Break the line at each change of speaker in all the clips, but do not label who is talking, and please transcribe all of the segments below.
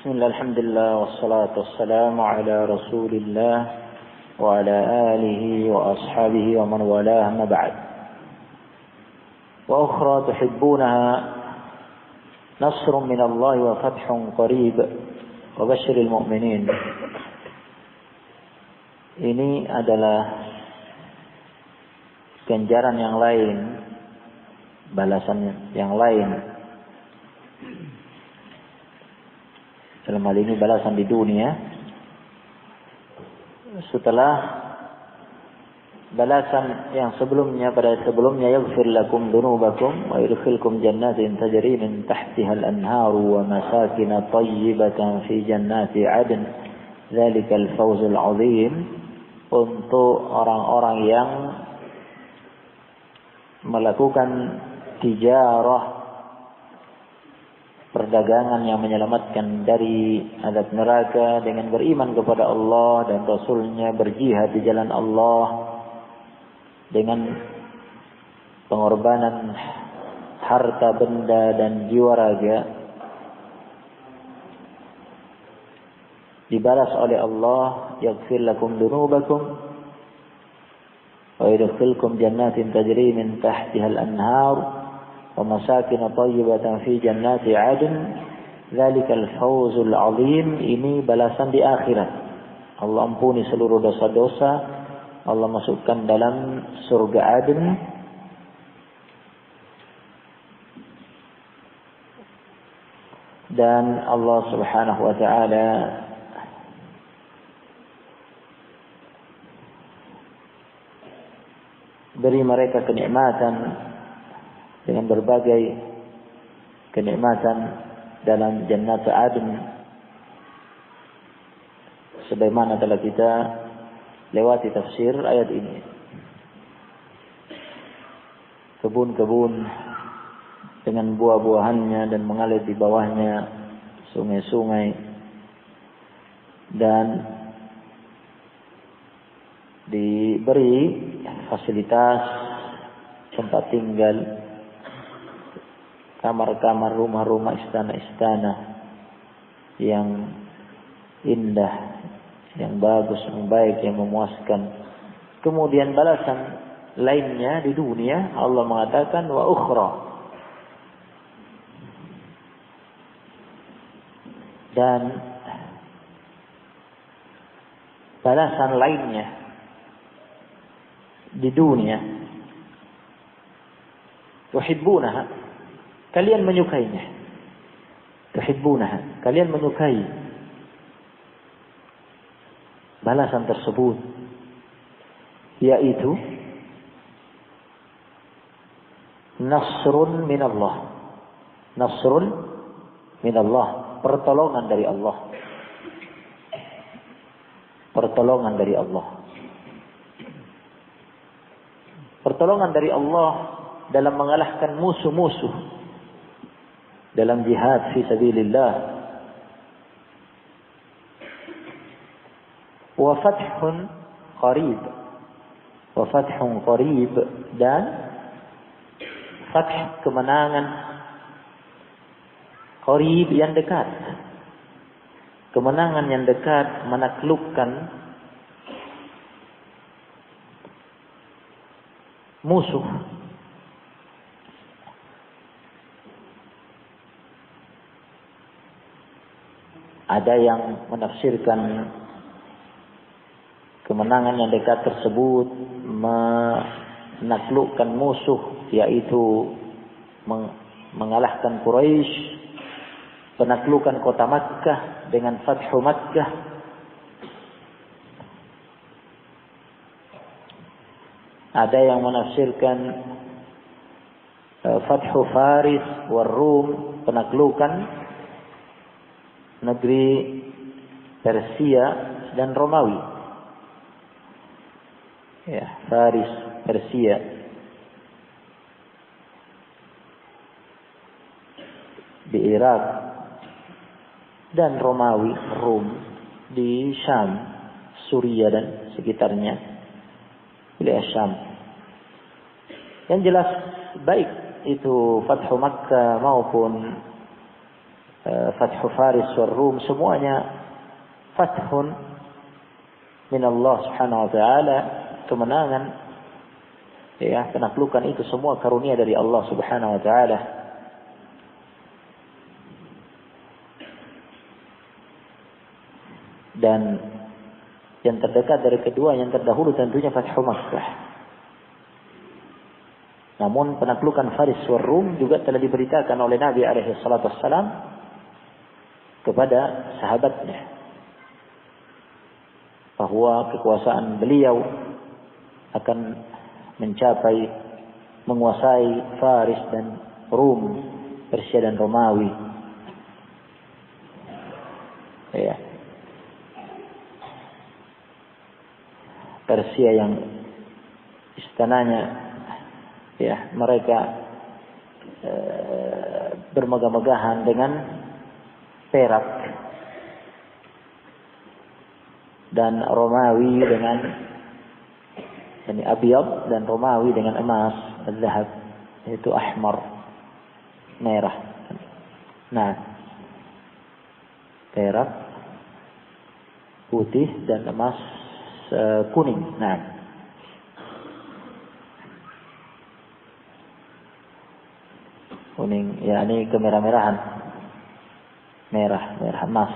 Bismillah, alhamdulillah, wassalatu wassalamu ala rasulillah wa ala alihi wa ashabihi wa man walah, ma ba'd. Wa ukhra tuhibbunaha nasrun min Allah wa fathun qarib wa basyiril mu'minin. Ini adalah ganjaran yang lain, balasan yang lain. Dalam hal ini balasan di dunia setelah balasan yang sebelumnya. Pada sebelumnya, yaghfir lakum dhunubakum wa yudkhilkum jannatin tajri min tahtiha al-anharu wa masakin thayyibatan fi jannati 'adn dzalikal fawzul 'adzim. Untuk orang-orang yang melakukan tijarah, perdagangan yang menyelamatkan dari azab neraka dengan beriman kepada Allah dan Rasulnya, berjihad di jalan Allah dengan pengorbanan harta benda dan jiwa raga, dibalas oleh Allah, yaghfir lakum dhunubakum wa yudkhilkum jannatin tajri min tahtiha al-anhar wa masakin thayyibatan fi jannati 'adn dzalikal fawzul 'adzim. Ini balasan di akhirat. Allah ampuni seluruh dosa-dosa, Allah masukkan dalam surga Adn, dan Allah Subhanahu wa taala beri mereka kenikmatan dengan berbagai kenikmatan dalam Jannat Adn, sebagaimana telah kita lewati tafsir ayat ini. Kebun-kebun dengan buah-buahannya dan mengalir di bawahnya sungai-sungai, dan diberi fasilitas tempat tinggal, kamar-kamar, rumah-rumah, istana-istana yang indah, yang bagus, yang baik, yang memuaskan. Kemudian balasan lainnya di dunia, Allah mengatakan wa ukhra, dan balasan lainnya di dunia, tuhibbunaha, kalian menyukainya. Tuhibbunaha, kalian menyukai balasan tersebut, yaitu nasrun min Allah. Nasrun min Allah, pertolongan dari Allah. Pertolongan dari Allah. Pertolongan dari Allah dalam mengalahkan musuh-musuh dalam jihad fi sabilillah. Wa fathun qarib, wa fathun qarib, dan fath, kemenangan, qarib, yang dekat. Kemenangan yang dekat, menaklukkan musuh. Ada yang menafsirkan kemenangan yang dekat tersebut menaklukkan musuh, yaitu mengalahkan Quraisy, penaklukan kota Makkah dengan Fathu Makkah. Ada yang menafsirkan Fathu Faris war Rum, penaklukan negeri Persia dan Romawi. Ya, Faris, Persia. Di Irak, dan Romawi, Rum di Syam, Suriah dan sekitarnya, wilayah Syam. Yang jelas baik itu Fathu Makkah maupun Fathu Faris wal Rum, semuanya fathun min Allah Subhanahu wa taala, kemenangan, ya, penaklukan itu semua karunia dari Allah Subhanahu wa taala. Dan yang terdekat dari kedua, yang terdahulu tentunya Fathu Makkah. Namun penaklukan Faris wal Rum juga telah diberitakan oleh Nabi alaihi salatu wassalam kepada sahabatnya bahwa kekuasaan beliau akan mencapai menguasai Faris dan Rum, Persia dan Romawi. Ya. Persia yang istananya, ya, mereka bermegah-megahan dengan perak, dan Romawi dengan abyad, dan Romawi dengan emas, zahab, yaitu ahmar, merah. Nah, perak, putih, dan emas kuning. Nah, kuning, ya, ini kemerah-merahan, merah emas.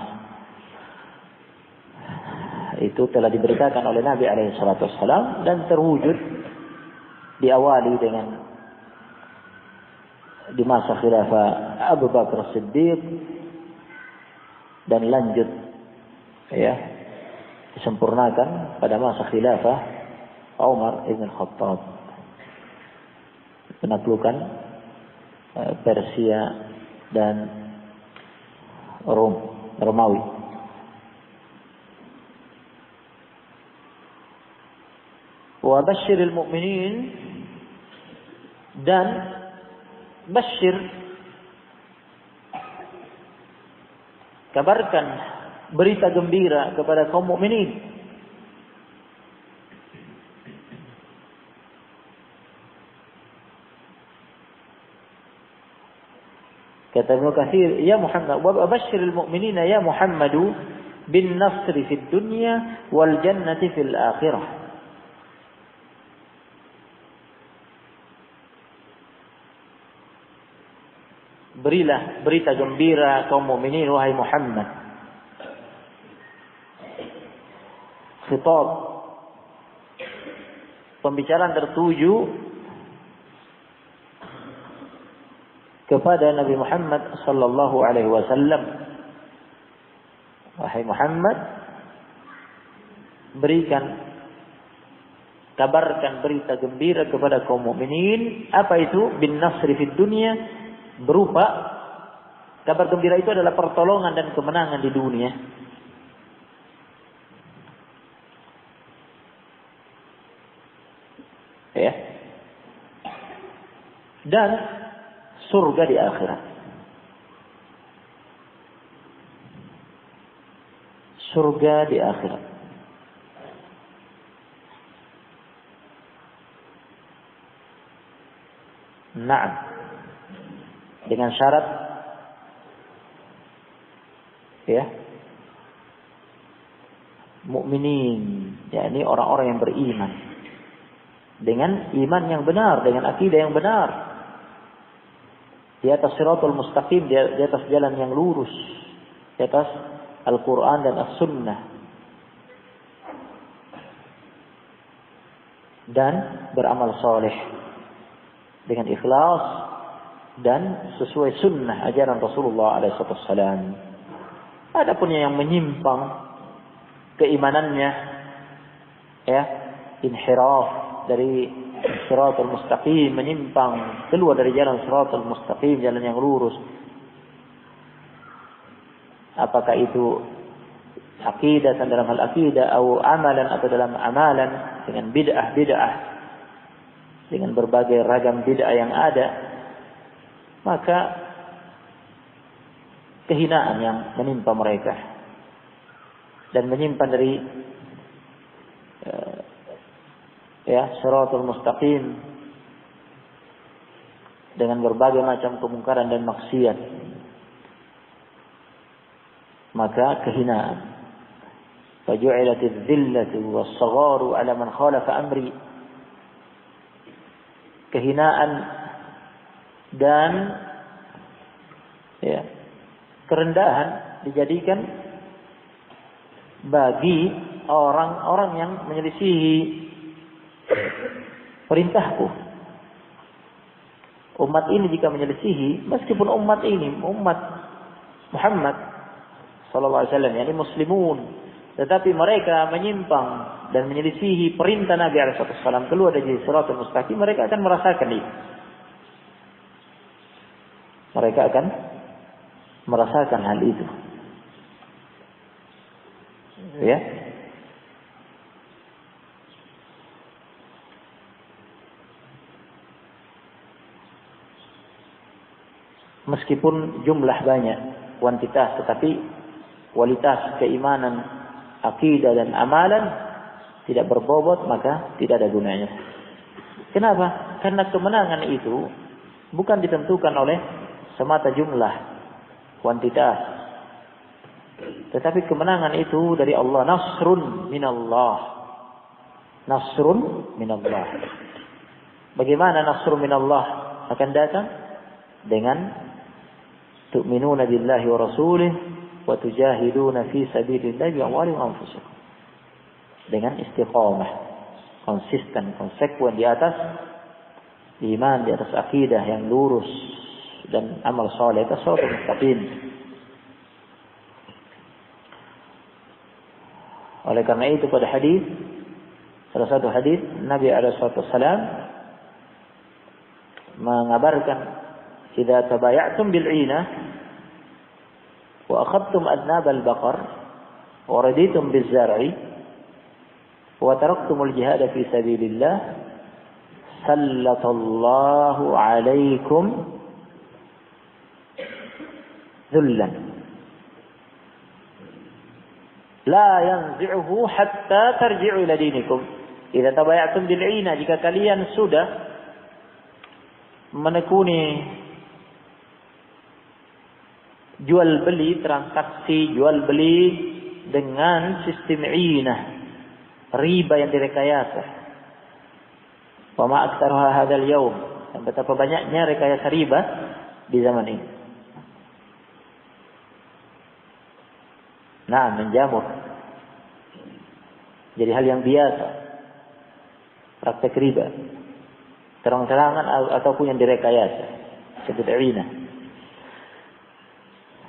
Itu telah diberitakan oleh Nabi alaihi salatu wassalam dan terwujud diawali dengan di masa khilafah Abu Bakar Siddiq dan lanjut, ya, disempurnakan pada masa khilafah Umar ibn Khattab, penaklukan Persia dan Romawi. Wa basyiril mu'minin, dan basyir, kabarkan berita gembira kepada kaum mukminin. Kata Ibnu Katsir, ya Muhammad, wa basyiril mu'minina ya Muhammadu bin nasri fid dunya wal jannati fil akhirah. Berilah berita gembira kaum mukminin wahai Muhammad. Khitab, pembicaraan tertuju kepada Nabi Muhammad sallallahu alaihi wasallam. Wahai Muhammad, kabarkan berita gembira kepada kaum mukminin. Apa itu? Bin nasri fid dunya, berupa kabar gembira itu adalah pertolongan dan kemenangan di dunia. Ya. Dan surga di akhirat. Surga di akhirat. Naam. Dengan syarat, ya, mukminin, yakni orang-orang yang beriman dengan iman yang benar, dengan akidah yang benar, di atas siratul mustaqim, di atas jalan yang lurus, di atas Al-Quran dan As-Sunnah, dan beramal soleh dengan ikhlas dan sesuai sunnah ajaran Rasulullah SAW. Adapun yang menyimpang keimanannya, ya, inhiraf dari siratul mustaqim, menyimpang keluar dari jalan siratul mustaqim, jalan yang lurus, apakah itu akidah dan dalam hal akidah, atau amalan atau dalam amalan, dengan bid'ah, dengan berbagai ragam bid'ah yang ada, maka kehinaan yang menimpa mereka dan menyimpan dari siratul mustaqim dengan berbagai macam kemungkaran dan maksiat, maka kehinaan. Faju'ilatidz dzillatu was-sagharu 'ala man khalafa amri. Kehinaan dan kerendahan dijadikan bagi orang-orang yang menyelisihi perintahku. Umat ini jika menyelisihi, meskipun umat ini umat Muhammad sallallahu alaihi wasallam, yakni muslimun, tetapi mereka menyimpang dan menyelisihi perintah Nabi alaihi wasallam keluar dari siratal mustaqim, mereka akan merasakan itu. Mereka akan merasakan hal itu. Ya. Meskipun jumlah banyak, kuantitas, tetapi kualitas keimanan, akidah dan amalan tidak berbobot, maka tidak ada gunanya. Kenapa? Karena kemenangan itu bukan ditentukan oleh semata jumlah, kuantitas, tetapi kemenangan itu dari Allah. Nasrun minallah. Nasrun minallah. Bagaimana nasrun minallah akan datang? Dengan tu'minuna billahi wa rasulih wa tujahiduna fi sabilillahi bi amwalikum wa anfusikum. Dengan istiqamah, konsisten, konsekuen di atas iman, di atas akidah yang lurus dan amal saleh, atas shiratal mustaqim. Oleh karena itu pada hadis, salah satu hadis Nabi alaihi wasallam mengabarkan, "Idza tabaya'tum bil'ina wa akhadtum adnab al-baqar wa raditum biz-zar'i wa taraktumul jihad fi sabilillah sallatallahu 'alaikum dhullan la yanzi'uhu hatta tarji'u ila dinikum." Idza tabaya'tum bil'ina, jika kalian sudah menekuni jual beli, transaksi jual beli dengan sistem inah, riba yang direkayasa. Wa ma aktsaruha hadzal yaum, dan betapa banyaknya rekayasa riba di zaman ini. Nah, menjamur jadi hal yang biasa, praktek riba, terang-terangan ataupun yang direkayasa, sebut inah.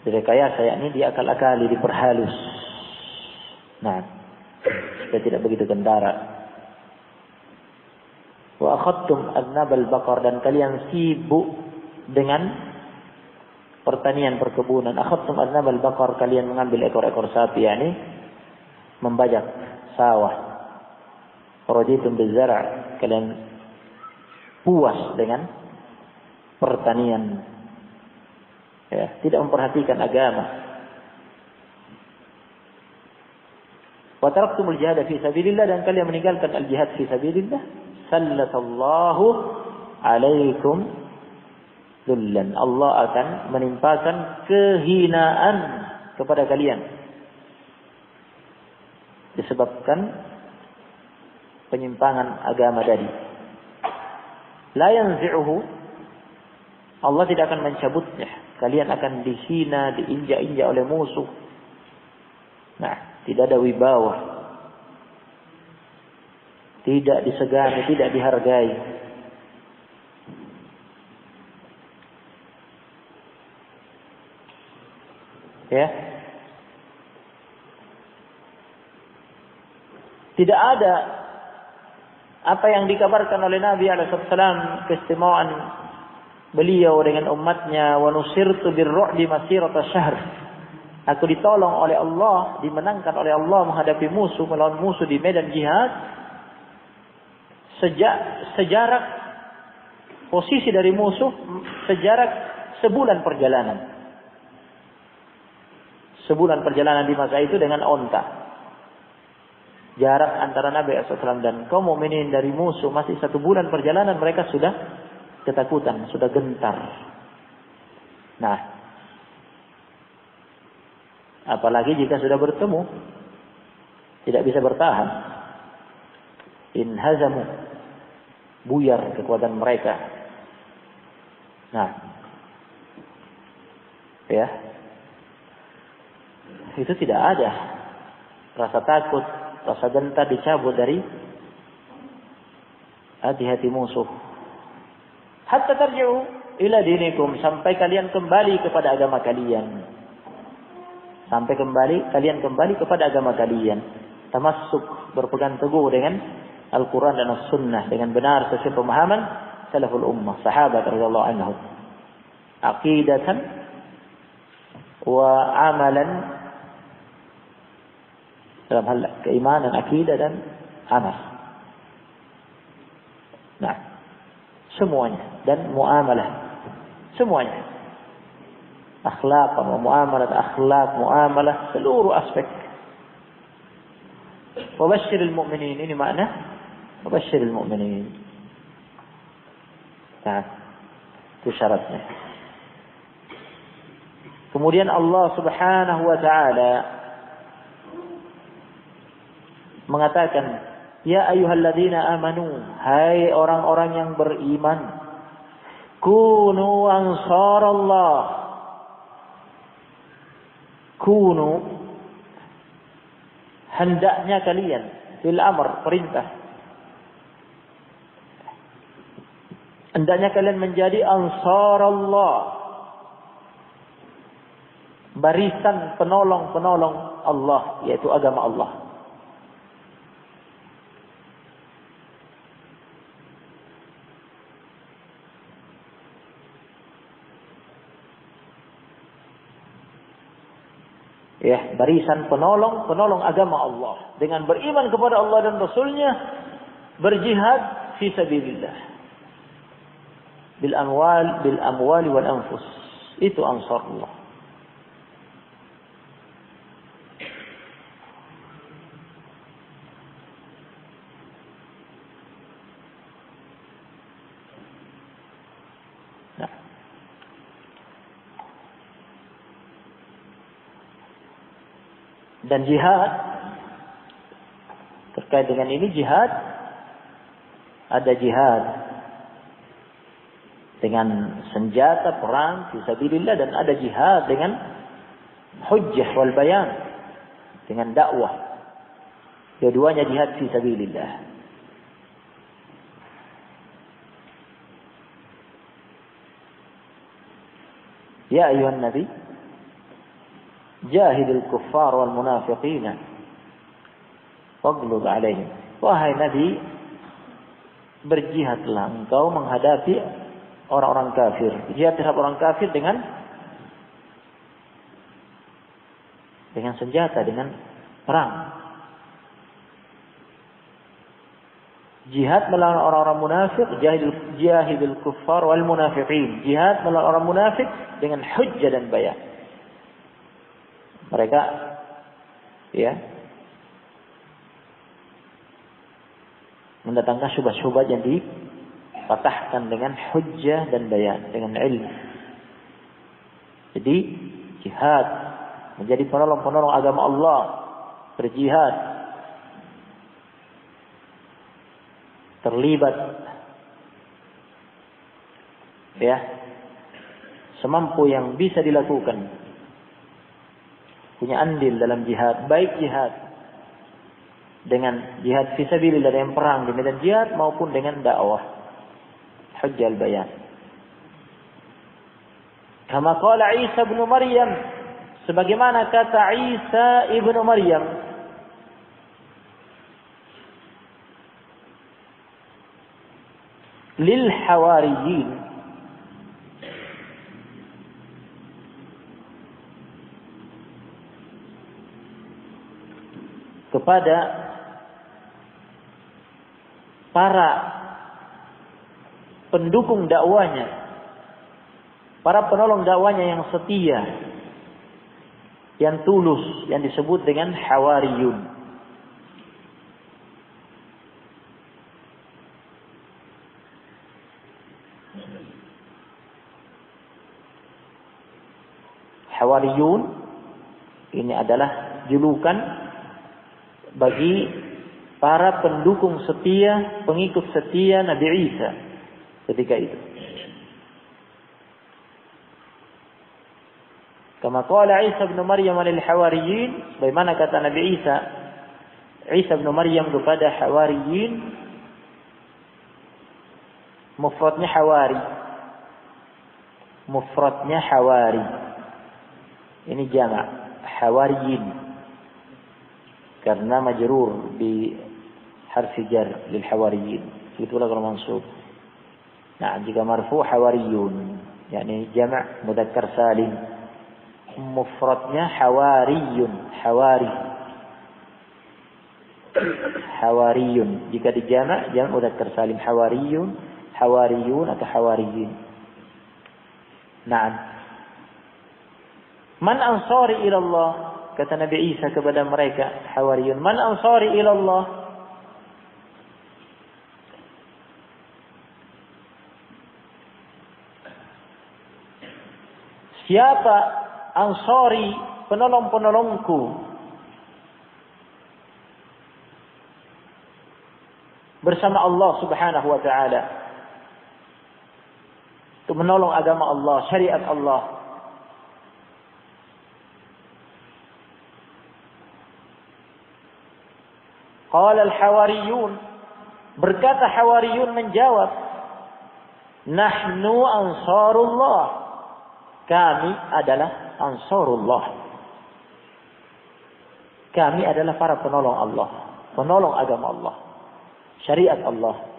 Direkayasa, yakni diakal-akali, diperhalus. Nah, supaya tidak begitu gendara. Wa akhadtum adnabal baqar, dan kalian sibuk dengan pertanian, perkebunan. Akhadtum adnabal baqar, kalian mengambil ekor-ekor sapi, yakni membajak sawah. Raditum bizar', kalian puas dengan pertanian. Ya, tidak memperhatikan agama. Wa taraktumul jihad fi sabilillah, dan kalian meninggalkan al-jihad fi sabilillah, sallatallahu alaikum dhullan. Allah akan menimpakan kehinaan kepada kalian disebabkan penyimpangan agama tadi. La yanzi'uhu, Allah tidak akan mencabutnya. Kalian akan dihina, diinjak-injak oleh musuh. Nah, tidak ada wibawa, tidak disegani, tidak dihargai. Ya, tidak ada apa yang dikabarkan oleh Nabi alaihissalam, keistimewaan beliau dengan umatnya, wa nusirtu birru'bi masirata syahr. Aku ditolong oleh Allah, dimenangkan oleh Allah menghadapi musuh, melawan musuh di medan jihad sejarak posisi dari musuh sejarak sebulan perjalanan. Sebulan perjalanan di masa itu dengan onta. Jarak antara Nabi SAW dan kaum mukminin dari musuh masih 1 bulan perjalanan, mereka sudah ketakutan, sudah gentar. Nah, Apalagi jika sudah bertemu, tidak bisa bertahan. Inhazamu, buyar kekuatan mereka. Nah, ya, itu tidak ada rasa takut, rasa gentar dicabut dari hati-hati musuh. Hatta tarji'u ila dinikum, sampai kalian kembali kepada agama kalian. Sampai kalian kembali kepada agama kalian. Tamassuk, berpegang teguh dengan Al-Quran dan As-Sunnah, dengan benar sesuai pemahaman salaful ummah, sahabat radhiyallahu anhum. Aqidatan wa amalan, dalam hal keimanan, akidah dan amal. Nah, semuanya, dan muamalah, semuanya. Akhlak, muamalah, seluruh aspek. Wabashshiril mu'minin, ini makna wabashshiril mu'minin. Nah, itu syaratnya. Kemudian Allah Subhanahu wa taala mengatakan, ya ayyuhalladzina amanu, hai orang-orang yang beriman, kunu ansarallah. Kunu, hendaknya kalian, fil amr, perintah. Hendaknya kalian menjadi ansar Allah, barisan penolong-penolong Allah, yaitu agama Allah. Ya, barisan penolong agama Allah, dengan beriman kepada Allah dan Rasulnya, berjihad fi sabilillah, bil amwali wal anfus. Itu ansar Allah. Dan jihad, terkait dengan ini jihad, ada jihad dengan senjata perang fisabilillah, dan ada jihad dengan hujjah wal bayan, dengan dakwah. Kedua-duanya jihad fisabilillah. Ya ayuhan nabi, jahidil kuffar wal munafiqina waghlub alaihim. Wahai Nabi, berjihadlah engkau menghadapi orang-orang kafir. Jihad terhadap orang kafir dengan senjata, dengan perang. Jihad melawan orang-orang munafik, jahidil kuffar wal munafiqin. Jihad melawan orang munafik dengan hujjah dan bayan. Mereka mendatangkan syubhat-syubhat yang dipatahkan dengan hujjah dan bayan, dengan ilmu. Jadi jihad, menjadi penolong-penolong agama Allah, berjihad, terlibat semampu yang bisa dilakukan, punya andil dalam jihad, baik jihad dengan jihad fisabilillah, dengan perang di medan jihad, maupun dengan dakwah hujjal bayan. Kama qala Isa ibn Maryam, sebagaimana kata Isa ibn Maryam, lil hawariyin, kepada para pendukung dakwanya, para penolong dakwanya yang setia, yang tulus, yang disebut dengan hawariyun. Hawariyun Ini adalah julukan bagi para pendukung setia, pengikut setia Nabi Isa ketika itu. Kama qala Isa bin Maryam lil hawariyin, bagaimana kata Nabi Isa bin Maryam kepada hawariyin, mufradnya hawari. Ini jamak hawariyin karena majrur bi harfi jar lil hawariyin. Itulah kalau mansub. Nah, jika marfu hawariyun, yakni jamak mudzakkar salim. Mufradnya hawariyun. Jika dijamak jamak mudzakkar salim hawariyun atau hawariyin. Naam. Man ansari ila Allah, kata Nabi Isa kepada mereka hawariyun, man ansari ila Allah, siapa ansari, penolong-penolongku bersama Allah Subhanahu wa taala untuk menolong agama Allah, syariat Allah. Qala al-hawariyun, berkata hawariyun menjawab, nahnu ansarullah, kami adalah ansarullah. Kami adalah para penolong Allah, penolong agama Allah, syariat Allah.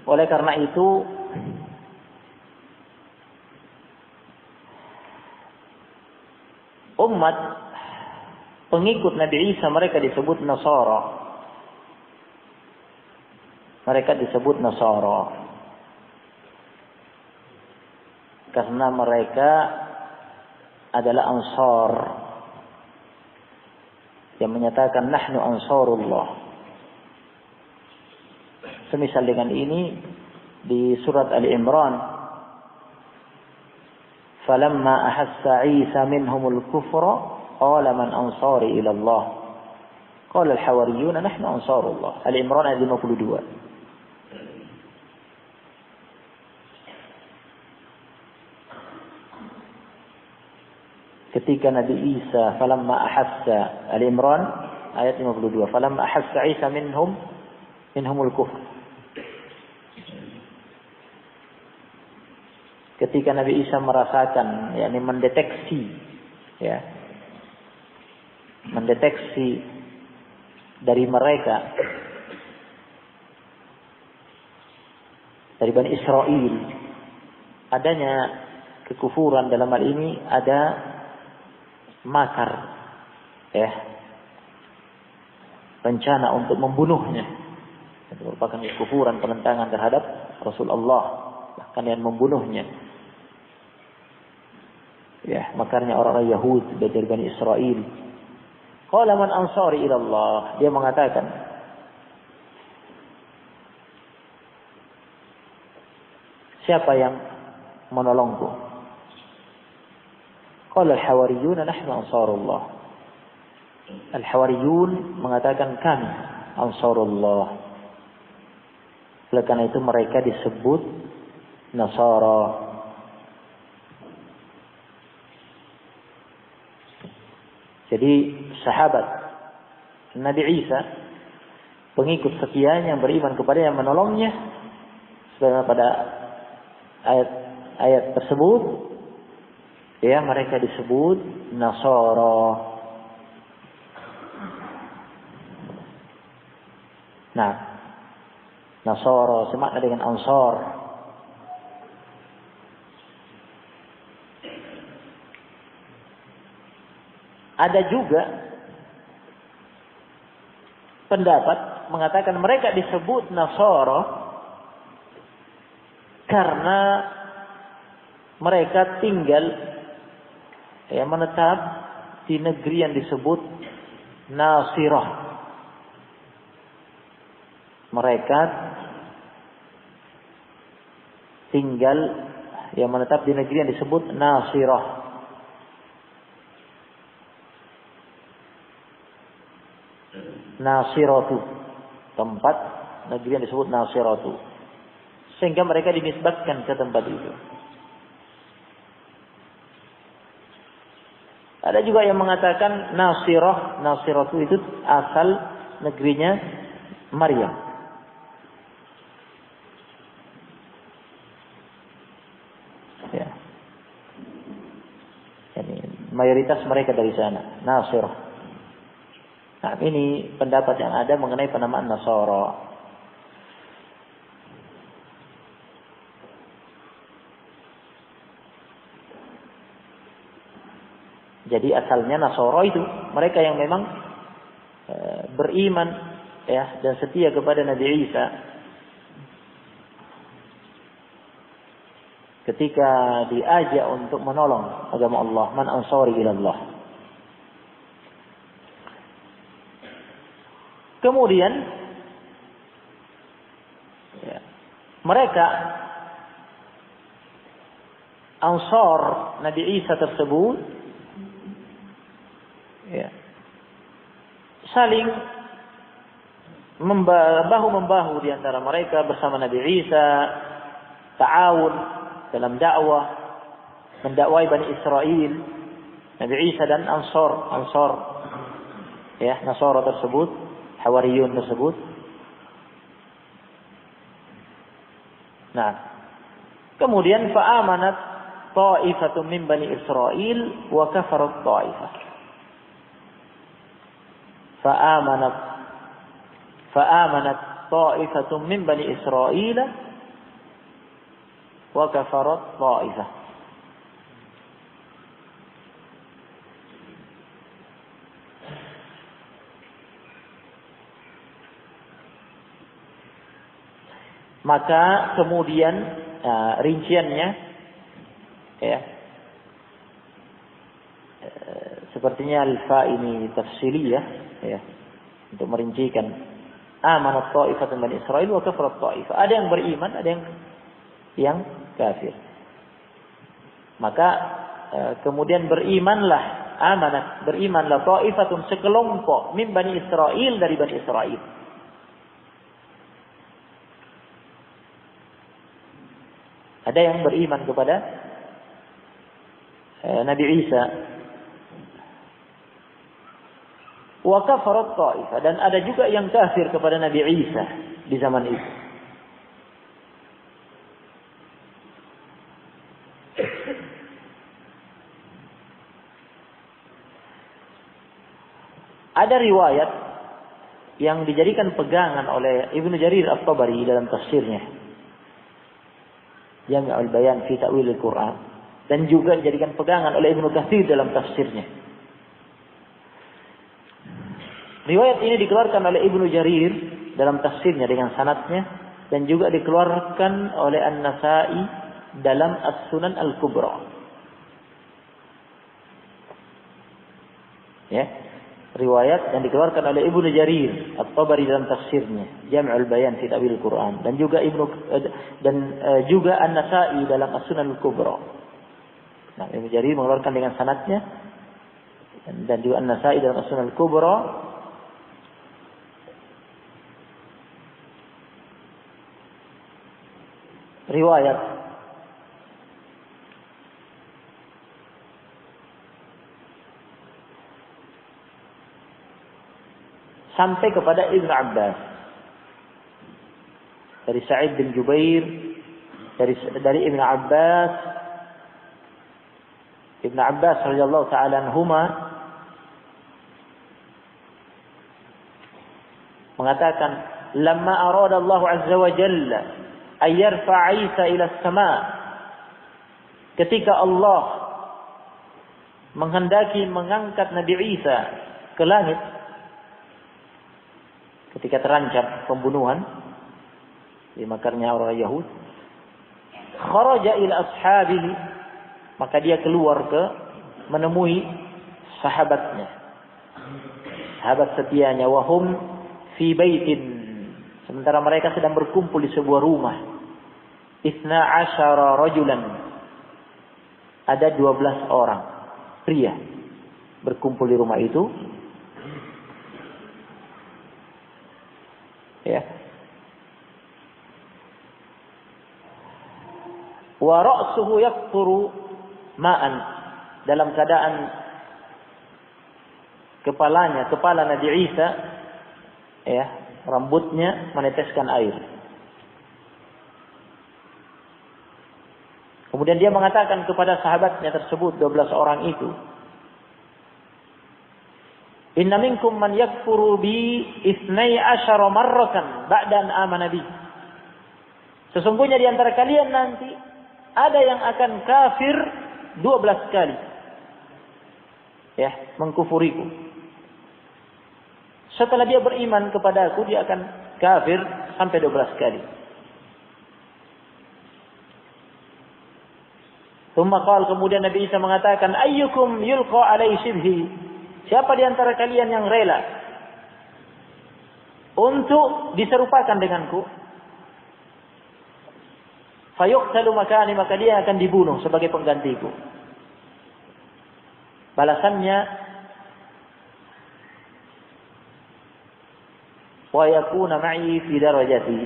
Oleh karena itu umat pengikut Nabi Isa mereka disebut Nasara. Karena mereka adalah ansar yang menyatakan nahnu ansarullah. Semisal dengan ini di surat Ali Imran, falamma ahassa Isa minhumul kufra qala man ansari ila Allah qala al-hawariyun nahnu ansarullah. Ali Imran ayat 52. Ketika Nabi Isa falamma ahassa, Ali Imran ayat 52, falamma ahassa Isa minhumul kufr, ketika Nabi Isa merasakan, yakni mendeteksi dari mereka, dari Bani Israel, adanya kekufuran, dalam hal ini ada makar, rencana untuk membunuhnya. Itu merupakan kekufuran, penentangan terhadap Rasulullah, bahkan yang membunuhnya. Makarnya orang-orang Yahud dari Bani Israel. Qala man ansari ila Allah, dia mengatakan, siapa yang menolongku? Qala al-hawariyun nahnu ansarullah. Al-hawariyun mengatakan kami ansarullah. Oleh karena itu mereka disebut Nasara. Jadi sahabat Nabi Isa, pengikut setianya yang beriman kepada yang menolongnya, sebagaimana pada ayat tersebut, mereka disebut Nasara. Nah, Nasara semakna dengan Ansar. Ada juga pendapat mengatakan mereka disebut Nasara karena mereka tinggal menetap di negeri yang disebut Nasirah. Mereka tinggal yang menetap di negeri yang disebut Nasirah. Nasiratu, tempat negeri yang disebut Nasiratu, sehingga mereka dinisbatkan ke tempat itu. Ada juga yang mengatakan Nasiratu itu asal negerinya Maryam. Ya. Ini mayoritas mereka dari sana, Nasirah. Nah, ini pendapat yang ada mengenai penamaan Nasara. Jadi asalnya Nasara itu mereka yang memang beriman ya dan setia kepada Nabi Isa. Ketika diajak untuk menolong agama Allah, man ansari ila Allah. Kemudian ya, mereka Ansar Nabi Isa tersebut ya, saling bahu-membahu di antara mereka bersama Nabi Isa, ta'awun dalam dakwah, mendakwai Bani Israel, Nabi Isa dan Ansar ya, Nasara tersebut, Hawariyun tersebut. Nah, kemudian fa'amanat ta'ifatun min Bani Israel wa kafarat ta'ifah. Fa'amanat ta'ifatun min Bani Israel wa kafarat ta'ifah. Maka kemudian rinciannya ya, sepertinya alfa ini tafsiliyah ya, untuk merincikan amanat ta'ifatun Bani Israel wa kafarat ta'ifah. Ada yang beriman, ada yang kafir. Maka kemudian berimanlah ta'ifatun sekelompok min Bani Israel dari Bani Israel. Ada yang beriman kepada Nabi Isa. Wa kafarat ta'ifah, dan ada juga yang kafir kepada Nabi Isa di zaman itu. Ada riwayat yang dijadikan pegangan oleh Ibnu Jarir At-Tabari dalam tafsirnya, Jami' Bayan fi Ta'wil Al-Quran, dan juga dijadikan pegangan oleh Ibnu Katsir dalam tafsirnya. Riwayat ini dikeluarkan oleh Ibnu Jarir dalam tafsirnya dengan sanadnya, dan juga dikeluarkan oleh An-Nasa'i dalam As-Sunan Al-Kubra. Ya, riwayat yang dikeluarkan oleh Ibnu Jarir At-Tabari dalam tafsirnya Jami' Bayan fi Ta'wil Al-Quran, dan juga juga An-Nasa'i dalam As-Sunan Al-Kubra. Nah, Ibnu Jarir mengeluarkan dengan sanadnya, dan juga An-Nasa'i dalam As-Sunan Al-Kubra. Riwayat sampai kepada Ibnu Abbas dari Sa'id bin Jubair, dari Ibnu Abbas radhiyallahu ta'ala anhuma mengatakan, lamma arada Allah azza wa jalla ay yarfa' Isa ila as-sama', ketika Allah menghendaki mengangkat Nabi Isa ke langit, ketika terancam pembunuhan di makarnya orang Yahudi, kharaja ila ashabihi, maka dia keluar menemui sahabatnya, sahabat setianya, wahum fi baitin, sementara mereka sedang berkumpul di sebuah rumah, 12 rajulan, ada 12 orang pria berkumpul di rumah itu. Ya. Wa ra'suhu yaqturu ma'an, dalam keadaan kepala Nabi Isa, ya, rambutnya meneteskan air. Kemudian dia mengatakan kepada sahabatnya tersebut, 12 orang itu, "Inna minkum man yakfuru bi 12 marratan ba'da an amana bi." Sesungguhnya di antara kalian nanti ada yang akan kafir 12 kali. Ya, mengkufuriku. Setelah dia beriman kepada aku, dia akan kafir sampai 12 kali. Kemudian Nabi Isa mengatakan, "Ayyukum yulqa alaihi shibhi?" Siapa di antara kalian yang rela untuk diserupakan denganku? Fayuqtalu makani, maka dia akan dibunuh sebagai penggantiku. Balasannya, wa yakuna ma'i fi darajati.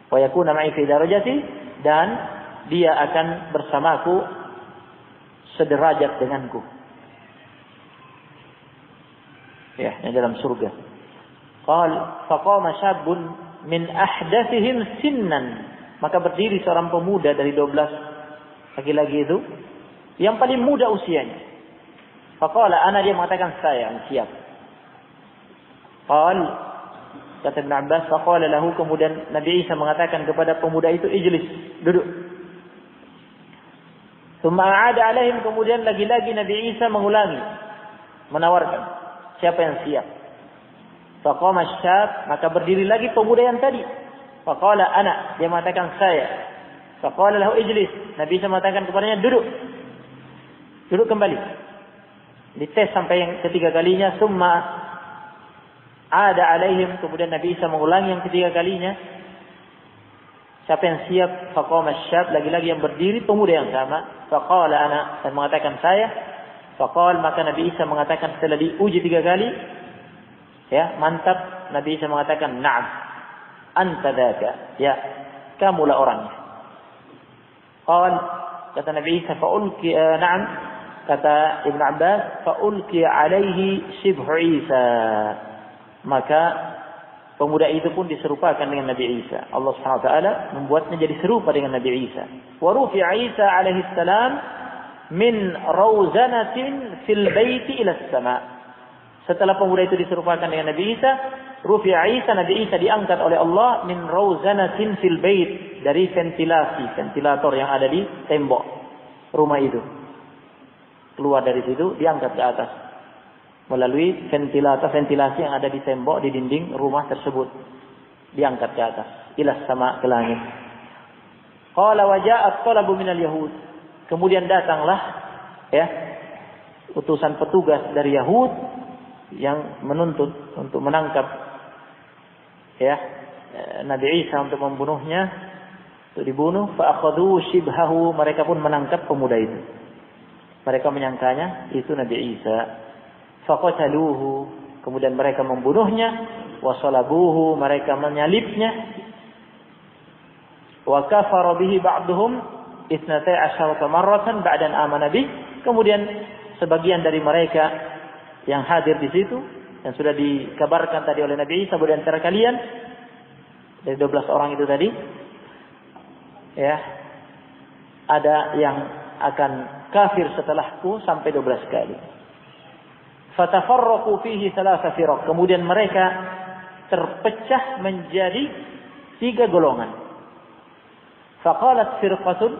Wa yakuna ma'i fi darajati, dan dia akan bersamaku sederajat denganku. Ya, yang dalam surga. Faqama syabun min ahdathihim sinnan. Maka berdiri seorang pemuda dari 12 laki-laki itu, yang paling muda usianya. Faqala ana, dia mengatakan saya siap. Kata Ibn Abbas, faqala lahu, kemudian Nabi Isa mengatakan kepada pemuda itu, ijlis, duduk. Tsumma aada alaihim, kemudian lagi-lagi Nabi Isa mengulangi, menawarkan, siapa yang siap? Faqama syab, maka berdiri lagi pemuda yang tadi. Faqala ana, dia mengatakan saya. Faqala lahu ijlis, Nabi Isa mengatakan kepadanya, duduk. Duduk kembali. Dites sampai yang ketiga kalinya. Tsumma ada alaihim, kemudian Nabi Isa mengulangi yang ketiga kalinya. Siapa yang siap? Faqama syab, lagi-lagi yang berdiri pemuda yang sama. Faqala ana, dan mengatakan saya. Faqal, maka Nabi Isa mengatakan setelah diuji 3 kali, ya, mantap, Nabi Isa mengatakan, na'am, anta dzaka, ya, kamulah orangnya. Qal, kata Nabi Isa, fa'ulki, na'am, kata Ibn Abbas, fa'ulki alaihi shibhu Isa. Maka pemuda itu pun diserupakan dengan Nabi Isa. Allah Subhanahu wa taala membuatnya jadi serupa dengan Nabi Isa. Wa rufi'a Isa alaihi salam min rawzanatin fil baiti ila as-sama. Setelah pemuda itu diserupakan dengan Nabi Isa, rufi'a Isa, Nabi Isa diangkat oleh Allah min rawzanatin fil bait, dari ventilator yang ada di tembok rumah itu. Keluar dari situ, diangkat ke atas melalui ventilasi yang ada di tembok, di dinding rumah tersebut, diangkat ke atas ila sama, ke langit. Qala wa ja'at talabu minal yahud, kemudian datanglah, ya, utusan petugas dari Yahud yang menuntut untuk menangkap, ya, Nabi Isa untuk membunuhnya, untuk dibunuh. Fa akhadhu shibhahu, mereka pun menangkap pemuda itu. Mereka menyangkanya itu Nabi Isa. Faqataluhu, kemudian mereka membunuhnya. Wa salabuhu, mereka menyalibnya. Wa kafara bihi ba'duhum 12 marratan ba'da an amana bih. Kemudian sebagian dari mereka yang hadir di situ, yang sudah dikabarkan tadi oleh Nabi Isa, di antara kalian dari 12 orang itu tadi, ya, ada yang akan kafir setelahku sampai 12 kali. Fatafarraqu fihi 3 firaq, kemudian mereka terpecah menjadi 3 golongan. Faqalat firqatun,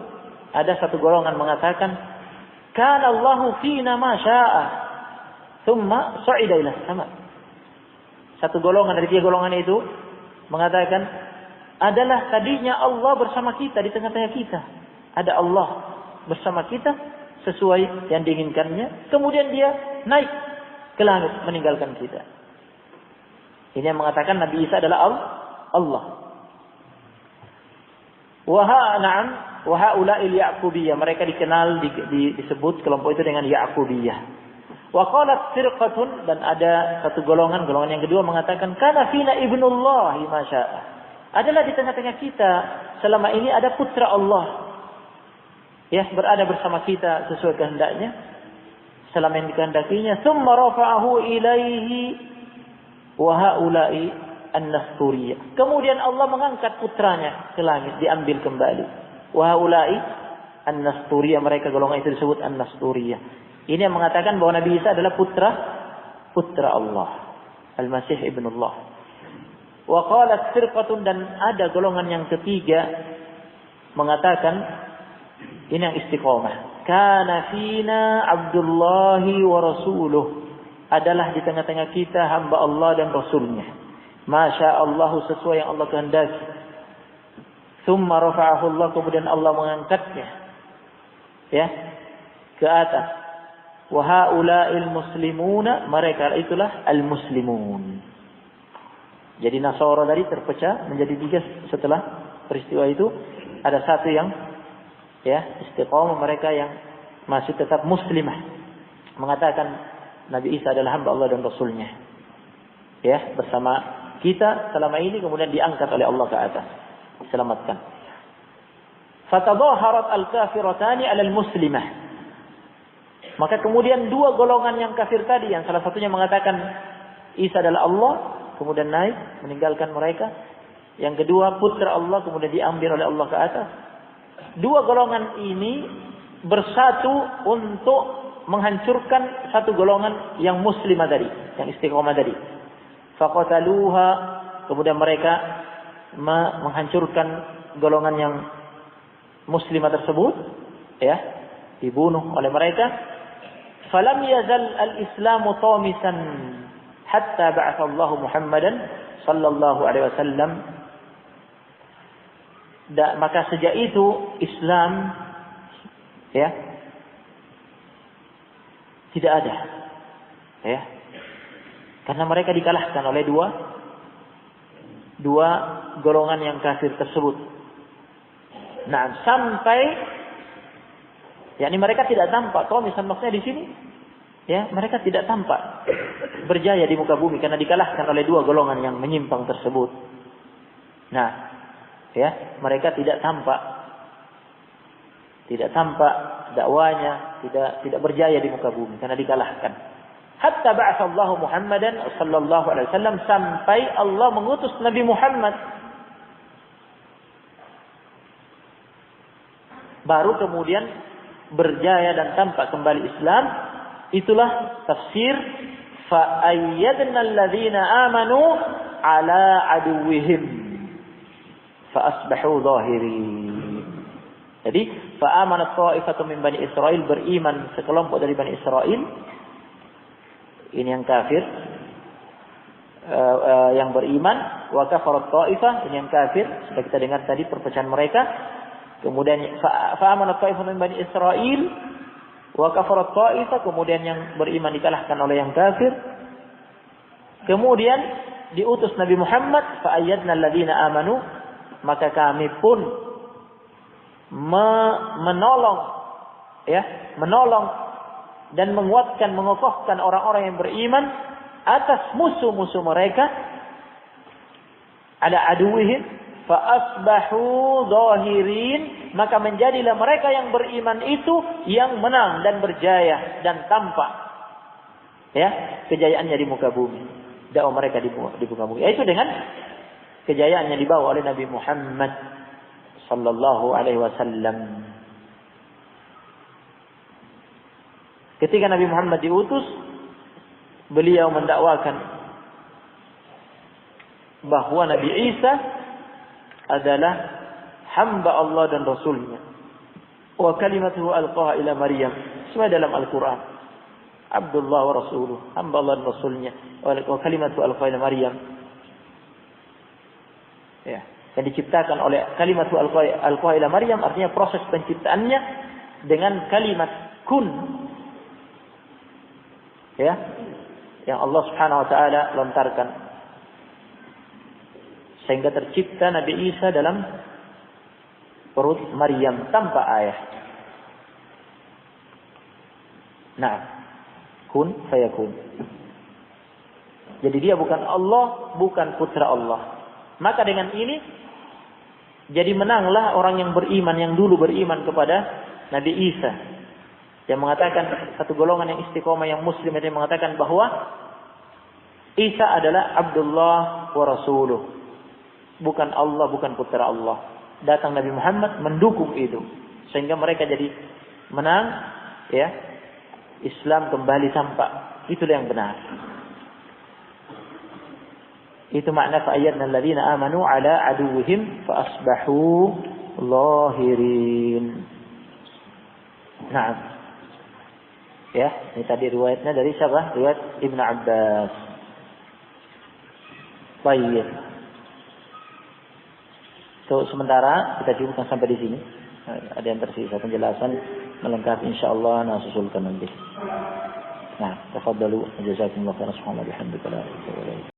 ada satu golongan mengatakan, kana Allahu fina ma syaa thumma sa'ida ila sama. Satu golongan dari 3 golongan itu mengatakan, adalah tadinya Allah bersama kita, di tengah-tengah kita. Ada Allah bersama kita sesuai yang diinginkannya. Kemudian dia naik ke langit meninggalkan kita. Ini yang mengatakan Nabi Isa adalah Allah. Na'am, wa haula'il Ya'qubiyah. Mereka dikenal disebut kelompok itu dengan Ya'qubiyah. Wa qalat firqatun, dan ada satu golongan yang kedua mengatakan kana fina ibnullah ma syaa. Adalah di tengah-tengah kita selama ini ada putra Allah. Ya, berada bersama kita sesuai kehendaknya, selama yang dikehendakinya. Tsumma rafa'ahu ilaihi wa haula'i an-nasturiyah. Kemudian Allah mengangkat putranya ke langit, diambil kembali. Wa haula'i an-nasturiyah, mereka golongan itu disebut an-nasturiyah. Ini yang mengatakan bahwa Nabi Isa adalah putra Allah, Al-Masih ibnullah. Wa qalat firqatun, dan ada golongan yang ketiga mengatakan, ini yang istiqomah, kana fina Abdullahi wa rasuluh, adalah di tengah-tengah kita hamba Allah dan Rasulnya. Masya Allah, sesuai yang Allah kehendaki. Tsumma rafa'ahu Allah, kemudian Allah mengangkatnya, ya, ke atas. Wa haula'il muslimuna, mereka itulah al-muslimun. Jadi Nasara tadi terpecah menjadi 3 setelah peristiwa itu. Ada satu yang, ya, istiqamah, mereka yang masih tetap muslimah, mengatakan Nabi Isa adalah hamba Allah dan Rasulnya, ya, bersama kita selama ini, kemudian diangkat oleh Allah ke atas, diselamatkan. Fatadhaharat al-kafiratani 'ala al-muslimah. Maka kemudian 2 golongan yang kafir tadi, yang salah satunya mengatakan Isa adalah Allah, kemudian naik meninggalkan mereka. Yang kedua putra Allah, kemudian diambil oleh Allah ke atas. 2 golongan ini bersatu untuk menghancurkan satu golongan yang muslimah tadi, yang istiqomah tadi. Faqataluha, kemudian mereka menghancurkan golongan yang muslimah tersebut, ya, dibunuh oleh mereka. Falam yazal al-islamu tamisan hatta ba'atha Allah Muhammadan sallallahu alaihi wasallam. Maka sejak itu Islam, ya, tidak ada, ya, karena mereka dikalahkan oleh dua golongan yang kafir tersebut. Nah, sampai, yakni mereka tidak tampak. Misalnya maksudnya di sini, ya, mereka tidak tampak berjaya di muka bumi karena dikalahkan oleh 2 golongan yang menyimpang tersebut. Nah, ya, mereka tidak tampak dakwanya, tidak berjaya di muka bumi karena dikalahkan. Hatta ba'atha Allah Muhammadan sallallahu alaihi wasallam, sampai Allah mengutus Nabi Muhammad, baru kemudian berjaya dan tampak kembali Islam. Itulah tafsir fa ayyadna alladhina amanu ala aduwwihim fa asbahu zahirin. Jadi fa amana ta'ifatu min bani Israil, beriman sekelompok dari Bani Israil. Ini yang kafir, yang beriman. Wa kafarat ta'ifah, ini yang kafir. Sudah kita dengar tadi perpecahan mereka. Kemudian fa amana ta'ifatu min bani Israil wa kafarat ta'ifah, kemudian yang beriman dikalahkan oleh yang kafir. Kemudian diutus Nabi Muhammad, fa ayyadna alladhina amanu, maka kami pun menolong dan menguatkan, mengokohkan orang-orang yang beriman atas musuh-musuh mereka. Ada aduwihim fa asbahu zahirin, maka menjadilah mereka yang beriman itu yang menang dan berjaya dan tampak, ya, kejayaannya di muka bumi, dakwah mereka di muka bumi, yaitu dengan kejayaan yang dibawa oleh Nabi Muhammad sallallahu alaihi wasallam. Ketika Nabi Muhammad diutus, beliau mendakwakan bahwa Nabi Isa adalah hamba Allah dan Rasulnya. Wa kalimatuhu alqaha ila Maryam. Semua dalam Al-Quran. Abdullah wa Rasuluh. Hamba Allah dan Rasulnya. Wa kalimatuhu alqaha ila Maryam. Ya. Yang diciptakan oleh kalimatuhu alqaha ila Maryam, artinya proses penciptaannya dengan kalimat kun. Ya. Yang Allah Subhanahu wa taala lontarkan, sehingga tercipta Nabi Isa dalam perut Maryam tanpa ayah. Nah, kun fayakun. Jadi dia bukan Allah, bukan putra Allah. Maka dengan ini jadi menanglah orang yang beriman, yang dulu beriman kepada Nabi Isa. Yang mengatakan, satu golongan yang istiqomah, yang muslim, yang mengatakan bahwa Isa adalah Abdullah wa Rasuluh. Bukan Allah, bukan putra Allah. Datang Nabi Muhammad mendukung itu. Sehingga mereka jadi menang, ya. Islam kembali tampak. Itulah yang benar. Itu makna fa'ayyadna alladhina amanu ala aduwwihim fa asbahu zahirin. Naam. Ya, ini tadi riwayatnya dari siapa? Riwayat Ibnu Abbas. Baik. So, sementara kita cukupkan sampai di sini. Ada yang tersisa penjelasan melengkapi insyaallah nah susulkan nanti. Nah, tafadhalu jazakumullahu khairan subhanallahi wa bihamdihi.